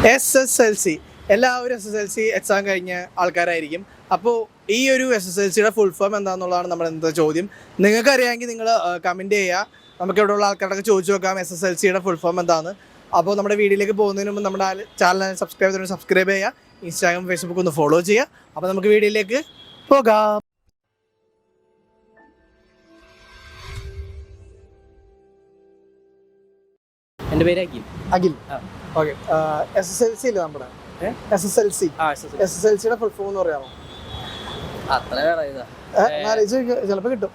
SSLC എല്ലാവരും SSLC exam കഴിഞ്ഞ ആൾക്കാരായിരിക്കും. അപ്പോൾ ഈ ഒരു SSLCയുടെ ഫുൾ ഫോം എന്താണെന്നുള്ളതാണ് നമ്മുടെ ഇന്നത്തെ ചോദ്യം. നിങ്ങൾക്ക് അറിയാമെങ്കിൽ നിങ്ങൾ കമൻറ്റ് ചെയ്യുക. നമുക്ക് ഇവിടെയുള്ള ആൾക്കാരൊക്കെ ചോദിച്ചു നോക്കാം SSLCയുടെ ഫുൾ ഫോം എന്താണെന്ന്. അപ്പോൾ നമ്മുടെ വീഡിയോയിലേക്ക് പോകുന്നതിന് മുമ്പ് നമ്മുടെ ചാനൽ സബ്സ്ക്രൈബ് ചെയ്യുക, ഇൻസ്റ്റാഗ്രാം ഫേസ്ബുക്ക് ഒന്ന് ഫോളോ ചെയ്യുക. അപ്പോൾ നമുക്ക് വീഡിയോയിലേക്ക് പോകാം. എൻ്റെ പേര് അഖിൽ. ഓക്കെ, SSLC ഇല്ലേ നമ്മുടെ SSLCയുടെ ഫുൾ ഫോം എന്ന് പറയാമോ? അത്ര ചിലപ്പോൾ കിട്ടും.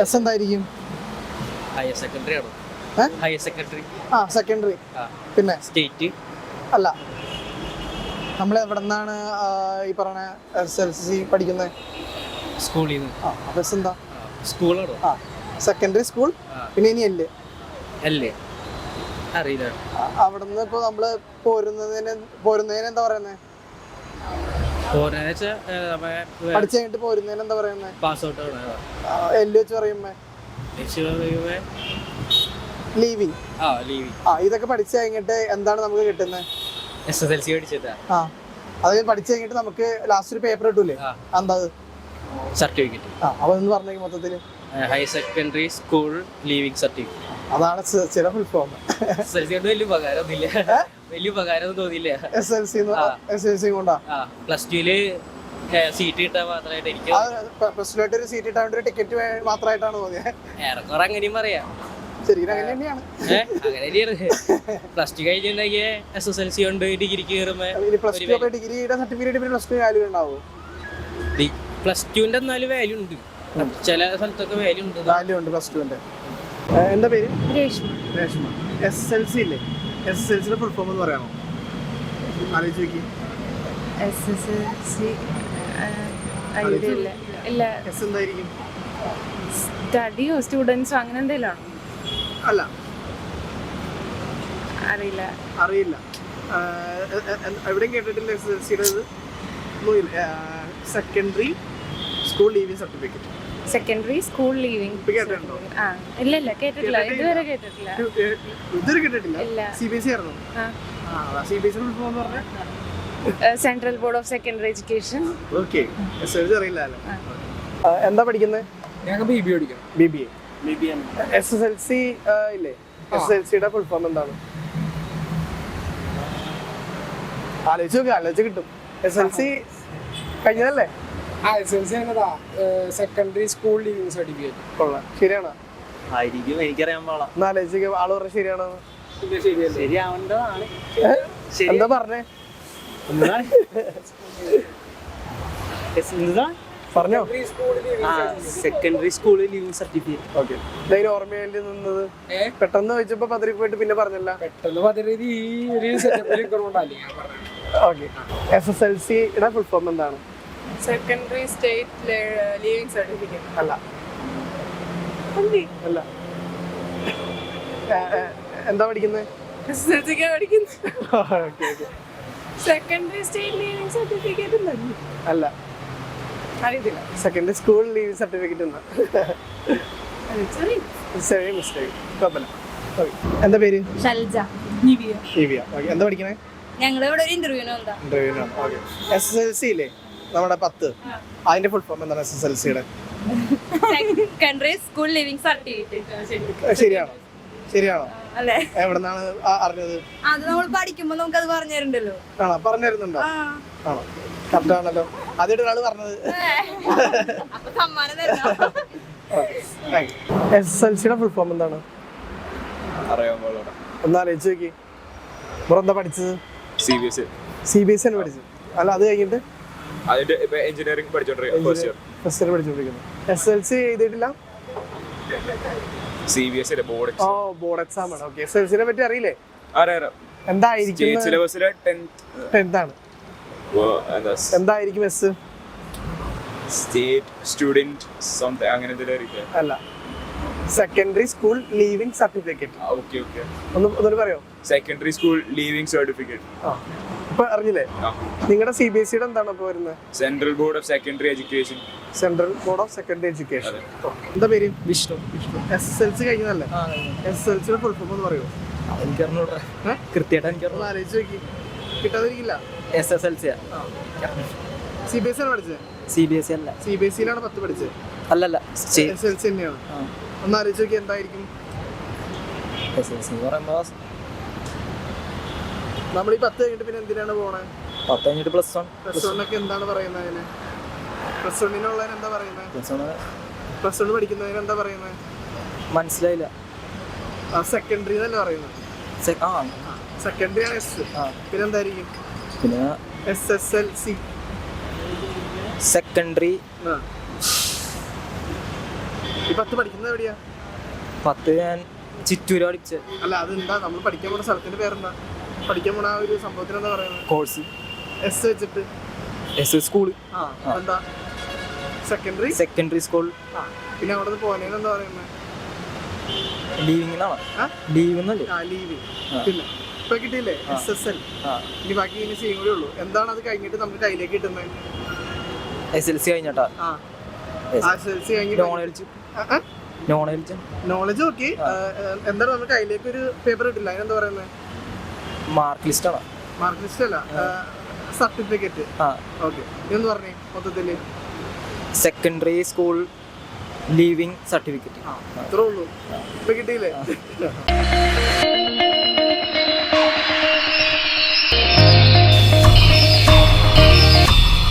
എസ് എന്തായിരിക്കും? ഹയർ സെക്കൻഡറി ആണോ? Higher secondary. സെക്കൻഡറി. പിന്നെ സ്റ്റേറ്റ് അല്ല. നമ്മൾ എവിടെ നിന്നാണ് ഈ പറഞ്ഞ SSLC പഠിക്കുന്നത്? സ്കൂളിൽ നിന്ന്. അപ്പോൾ എസ് എന്താ? സ്കൂളാണോ? Secondary school. പിന്നെ ഇനി അല്ലേ അറിയില്ല. അവിടെ നിന്ന് ഇപ്പോൾ നമ്മൾ പോരുന്നതിന് എന്താ പറയുന്നത്? പഠിച്ചു കഴിഞ്ഞിട്ട് പോരുന്നതിന് എന്താ പറയുന്നത്? പാസ് ഔട്ട് എല്ല് വെച്ച് പറയുമ്പോ ലീവിങ്. ഇതൊക്കെ പഠിച്ചു കഴിഞ്ഞിട്ട് എന്താണ് നമുക്ക് കിട്ടുന്നത്? SSLC പഠിച്ചതാ. അത് പഠിച്ചു കഴിഞ്ഞിട്ട് നമുക്ക് ലാസ്റ്റ് ഒരു പേപ്പർ കിട്ടൂലേ? എന്താ സർട്ടിഫിക്കറ്റ്. അപ്പൊ എന്ന് പറഞ്ഞ മൊത്തത്തില് higher secondary school leaving certificate. അതാണ് ചില ഫുൾ ഫോം. വലിയ ഉപകാരം തോന്നിയില്ല. SSLC കൊണ്ടാ പ്ലസ് ടുല് സീറ്റ് കിട്ടാൻ മാത്രമായിട്ട് എനിക്ക് പ്ലസ് ടു ആയിട്ട് ഒരു സീറ്റ് കിട്ടാൻ ഒരു ടിക്കറ്റ് മാത്രമായിട്ടാണ് തോന്നിയത്. ഏറെക്കുറെ അങ്ങനെയും പറയാം. ശരിക്കും അങ്ങനെ തന്നെയാണ്. പ്ലസ് ടു കഴിഞ്ഞിട്ടുണ്ടെങ്കിൽ SSLC കൊണ്ട് ഡിഗ്രിക്ക് കയറുമ്പോ ഡിഗ്രിയുടെ സർട്ടിഫിക്കറ്റ് പ്ലസ് ടു വാല്യൂ ഉണ്ടാവും. പ്ലസ് ടുവിന്റെ എന്നാലും വാല്യൂ ഉണ്ട്, ചില സ്ഥലത്തൊക്കെ വാല്യൂ ഉണ്ട്. പ്ലസ് ടുവിന്റെ. എന്താ പേര്? രേഷ്മ. SSLC ഇല്ലേ? SSLCയുടെ ഫുൾ ഫോം എന്ന് പറയാമോ? ആലോചിച്ച് നോക്കി. എന്തായിരിക്കും? സ്റ്റഡിയോ സ്റ്റുഡൻസോ അങ്ങനെ എന്തെങ്കിലും? അല്ല, അറിയില്ല. എവിടെയും കേട്ടിട്ടില്ല SSLCയുടെ secondary school leaving certificate. Secondary school leaving കേട്ടിട്ടുണ്ടോ? ഇല്ല കേട്ടിട്ടില്ല. ഇതുവരെ കേട്ടിട്ടില്ല. CBSE ആയിരുന്നു. CBSE ഫുൾ ഫോം എന്ന് പറഞ്ഞാൽ central board of secondary education. Okay. SSLC അറിയില്ല. എന്താ പഠിക്കുന്നത്? BBA. SSLC ഇല്ലേ? SSLCയുടെ ഫുൾ ഫോം എന്താണ്? ആലോചിച്ച് കിട്ടും. SSLC കഴിഞ്ഞതല്ലേ? SSLC secondary school leaving certificate. കൊള്ളാം. ശരിയാണോ? ആയിരിക്കും, എനിക്കറിയാൻ പാടില്ല. ആലോചിച്ച് ആള് പറഞ്ഞ ശരിയാണോ? ശരിയാവേണ്ടതാണ്. എന്താ പറഞ്ഞേ? പറഞ്ഞോ. Secondary school leaving certificate. Okay. ഇതിന് ഓർമ്മയില് നിന്നത് പെട്ടെന്ന് വെച്ചപ്പോ പതിരി പോയിട്ട് പിന്നെ പറഞ്ഞല്ല. ഓക്കെ. SSLCയുടെ ഫുൾ ഫോം എന്താണ്? Secondary state leaving certificate. അല്ല. എന്താ പഠിക്കുന്നത്? SSLCക്കാ പഠിക്കുന്നത്. സെക്കൻഡറി സ്റ്റേറ്റ് ലീവിംഗ് സർട്ടിഫിക്കറ്റ് അല്ല, അറിയത്തില്ല. സെക്കൻഡറി സ്കൂൾ ലീവിംഗ് സർട്ടിഫിക്കറ്റ് എന്നാ. ചെറിയ മിസ്റ്റേക്ക്. കുഴപ്പമില്ല. എന്താ പേര്? ഷൽജ. നിവിയ. എന്താ പഠിക്കണേ? ഞങ്ങളിവിടെ ഒരു ഇന്റർവ്യൂവിനാണ്. ഓക്കെ. SSLC ഇല്ലേ നമ്മുടെ 10, അതിന്റെ ഫുൾ ഫോം എന്താണ്? SSLCയുടെ സെക്കൻഡറി സ്കൂൾ ലിവിംഗ് സർട്ടിഫിക്കറ്റ്. ശരിയാണോ? അല്ലേ? എവിടെന്നാണ് അറിഞ്ഞത്? അത് നമ്മൾ പഠിക്കുമ്പോ നമുക്ക് അത് പറഞ്ഞു തരണ്ടല്ലോ. ആണോ? പറഞ്ഞു തരുന്നുണ്ടോ? ആണോ? കറക്റ്റ് ആണല്ലോ. ആദ്യമായിട്ട് ഒരാള് പറഞ്ഞത്. SSLCയുടെ ഫുൾ ഫോം എന്താണ്? ഒന്ന് ആലോചിച്ച് നോക്കി. എന്താ പഠിച്ചത്? CBSE ആണ് പഠിച്ചത്. അല്ല, അത് കഴിഞ്ഞിട്ട് എഞ്ചിനീയറിംഗ് പഠിച്ചോണ്ടിരിക്കുന്നു. SSLC എഴുതിയിട്ടില്ല? CBSE ബോർഡ് എക്സാം ആണ്. ഓക്കെ. SSLCനെ പറ്റി അറിയില്ലേ? എന്തായിരിക്കും? എന്തായിരിക്കും? സ്റ്റേറ്റ് സ്റ്റുഡന്റ് സംതിങ് അങ്ങനെ അല്ല, സെക്കൻഡറി സ്കൂൾ ലീവിംഗ് സർട്ടിഫിക്കറ്റ്. ഒന്ന് പറയോ? Secondary school leaving certificate. ഇപ്പൊ അറിഞ്ഞില്ലേ? നിങ്ങളുടെ CBSEയുടെ എന്താണ് ഇപ്പൊ വരുന്നത്? Central board of secondary education. എന്താ പേര്? വിഷ്ണു. SSLC കഴിഞ്ഞതല്ലേ? SSLCയുടെ ഫുൾ ഫോം ഒന്ന് പറയോ? എനിക്കറിഞ്ഞൂടാ ഏ? കൃത്യമായിട്ട് എനിക്ക് ഒന്ന് ആലോചിച്ച് നോക്കി കിട്ടാതിരിക്കില്ല. SSLC CBSE ആണ് പഠിച്ചത്? CBSE അല്ല CBSE യിലാണ് 10 പഠിച്ചത്? അല്ലല്ല SSLC തന്നെയാണ്. ഒന്ന് ആലോചിച്ച് നോക്കി എന്തായിരിക്കും. SSLC എന്ന് പറയുമ്പോൾ നമ്മൾ ഈ 10 കഴിഞ്ഞിട്ട് പിന്നെ എന്തിനാണ് പോണേ? 10 കഴിഞ്ഞിട്ട് +1 പ്ലസ് വണ്ണൊക്കെ എന്താണ് പറയുന്നത് അതിന്? പ്ലസ് വണ്ണിനുള്ളതിന് എന്താ പറയുന്നത്? +1 പ്ലസ് വൺ പഠിക്കുന്നതിന് എന്താ പറയുന്നത്? മനസ്സിലായില്ല. സെക്കൻഡറി എന്നല്ല പറയുന്നത്. സെക്കൻഡറി ആണ് എസ്. പിന്നെ എന്തായിരിക്കും? പിന്നെ SSLC. സെക്കൻഡറി. ഈ 10 പഠിക്കുന്നത് എവിടെയാ? 10 ഞാൻ ചിറ്റൂര് പഠിച്ച. അല്ല അതെന്താ നമ്മൾ പഠിക്കാൻ പോണ സ്ഥലത്തിന്റെ പേരെന്താ? പഠിക്കാൻ പോണ ആ ഒരു സംഭവത്തിന് എന്താ പറയുന്നത്? കോഴ്സ് എസ് വെച്ചിട്ട് സ്കൂള്. എന്താ? Secondary school. പിന്നെ അവിടെ നിന്ന് പോനേന്ന് എന്താ പറയുന്നത്? ലീവിങ്ങിനാണ്. ലീവിന്നല്ലേ? ലീവ്. പിന്നെ ഇപ്പൊ കിട്ടിയില്ലേ SSL. ഇനി ബാക്കി ഇനി ചെയ്യും കൂടെ ഉള്ളൂ. എന്താണ് അത് കഴിഞ്ഞിട്ട് നമുക്ക് കയ്യിലേക്ക് കിട്ടുന്നത്? SLC കഴിഞ്ഞിട്ടാ. SSLC കഴിഞ്ഞിട്ട് നോളജ് ഓക്കെ. എന്താണ് നമ്മൾ കയ്യിലേക്ക് ഒരു പേപ്പർ കിട്ടില്ല, അതിനെന്താ പറയുന്നത്? മാർക്ക് ലിസ്റ്റ് ആണ്. മാർക്ക് ലിസ്റ്റ് അല്ല, സർട്ടിഫിക്കറ്റ്. ഓക്കെ, ഇതെന്ന് പറഞ്ഞേ മൊത്തത്തില് സെക്കൻഡറി സ്കൂൾ ലീവിങ് സർട്ടിഫിക്കറ്റ്. അത്രേ ഉള്ളൂ. ഇപ്പൊ കിട്ടിയില്ലേ?